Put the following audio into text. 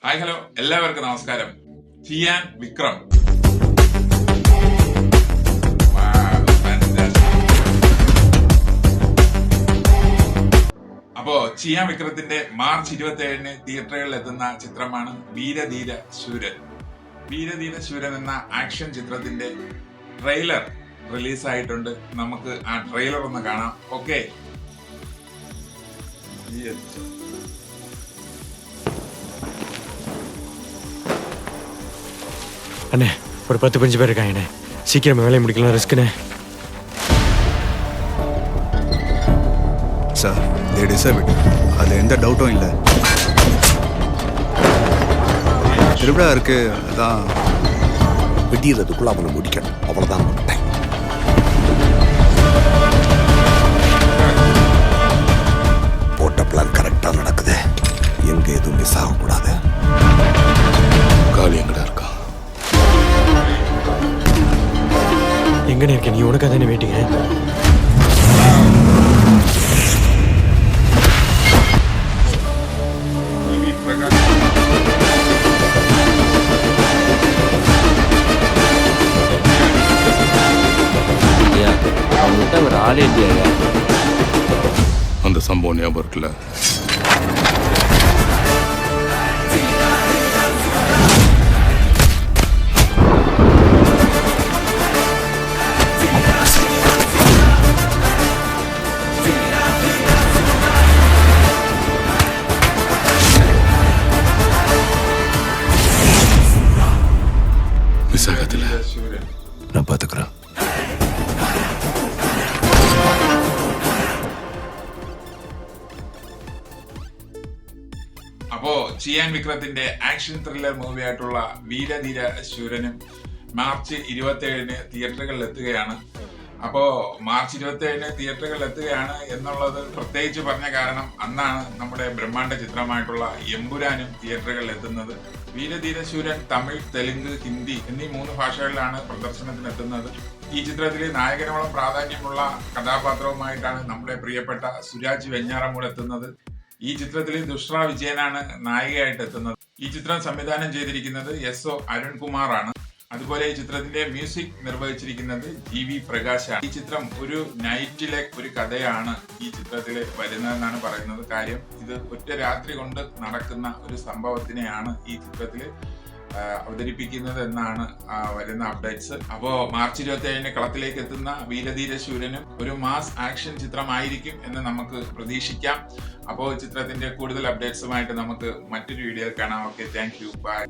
Hi hello എല്ലാവർക്കും നമസ്കാരം. ചിയാൻ വിക്രം. അപ്പോ ചിയാൻ വിക്രത്തിന്റെ മാർച്ച് 27 തിയേറ്ററുകളിൽ എത്തുന്ന ചിത്രമാണ് വീരധീര ശൂരൻ. വീരധീര ശൂരൻ എന്ന ആക്ഷൻ ചിത്രത്തിന്റെ ട്രെയിലർ റിലീസായിട്ടുണ്ട്. നമുക്ക് ആ ട്രെയിലർ ഒന്ന് കാണാം. ഓക്കെ, அண்ணே ஒரு 10-15 பேர் இருக்காங்கண்ணே. சீக்கிரம் வேலையை முடிக்கலாம், ரிஸ்க்குண்ணே. சார் தே டிசர்வ் இட், அதில் எந்த டவுட்டும் இல்லை. திருவிழா இருக்கு, அதான் வெட்டிடுறதுக்குள்ள அவனை முடிக்கணும், அவ்வளோதான் டைம். போட்ட பிளான் கரெக்டாக நடக்குது, எங்கே எதுவும் மிஸ் ஆகக்கூடாது. காலி எங்கடா இருக்கா? எங்கண்ணே இருக்க நீ? உனக்காக தானே வெயிட்டிங்க. அவங்ககிட்ட ஒரு ஆளே இல்லையா? அந்த சம்பவம் ஞாபகம் இருக்குல்ல? விசாகத்தில் நான் பார்த்துக்கிறேன். അപ്പോ ചിയാൻ വിക്രത്തിന്റെ ആക്ഷൻ ത്രില്ലർ മൂവി ആയിട്ടുള്ള വീരധീര ശൂരനും മാർച്ച് 27 തിയേറ്ററുകളിൽ എത്തുകയാണ്. അപ്പോ മാർച്ച് 27 തിയേറ്ററുകളിൽ എത്തുകയാണ് എന്നുള്ളത് പ്രത്യേകിച്ച് പറഞ്ഞ കാരണം അന്നാണ് നമ്മുടെ ബ്രഹ്മാണ്ഡ ചിത്രമായിട്ടുള്ള എമ്പുരാനും തിയേറ്ററുകളിൽ എത്തുന്നത്. വീരധീര ശൂരൻ തമിഴ്, തെലുങ്ക്, ഹിന്ദി എന്നീ 3 ഭാഷകളിലാണ് പ്രദർശനത്തിന് എത്തുന്നത്. ഈ ചിത്രത്തിലെ നായകനോളം പ്രാധാന്യമുള്ള കഥാപാത്രവുമായിട്ടാണ് നമ്മുടെ പ്രിയപ്പെട്ട സുരാജ് വെഞ്ഞാറമൂട് എത്തുന്നത്. ഈ ചിത്രത്തിൽ ദുഷ്ര വിജയനാണ് നായികയായിട്ട് എത്തുന്നത്. ഈ ചിത്രം സംവിധാനം ചെയ്തിരിക്കുന്നത് SO അരുൺകുമാർ ആണ്. അതുപോലെ ഈ ചിത്രത്തിന്റെ മ്യൂസിക് നിർവഹിച്ചിരിക്കുന്നത് GV പ്രകാശാണ്. ഈ ചിത്രം ഒരു നൈറ്റിലെ ഒരു കഥയാണ് ഈ ചിത്രത്തിൽ വരുന്നതെന്നാണ് പറയുന്നത്. കാര്യം ഇത് ഒറ്റ രാത്രി കൊണ്ട് നടക്കുന്ന ഒരു സംഭവത്തിനെയാണ് ഈ ചിത്രത്തിൽ അവതരിപ്പിക്കുന്നത് എന്നാണ് വരുന്ന അപ്ഡേറ്റ്സ്. അപ്പോ മാർച്ച് 27 കളത്തിലേക്ക് എത്തുന്ന വീരധീര ശൂരനും ഒരു മാസ് ആക്ഷൻ ചിത്രമായിരിക്കും എന്ന് നമുക്ക് പ്രതീക്ഷിക്കാം. അപ്പോൾ ചിത്രത്തിന്റെ കൂടുതൽ അപ്ഡേറ്റ്സുമായിട്ട് നമുക്ക് മറ്റൊരു വീഡിയോയിൽ കാണാം. Okay, thank you, by.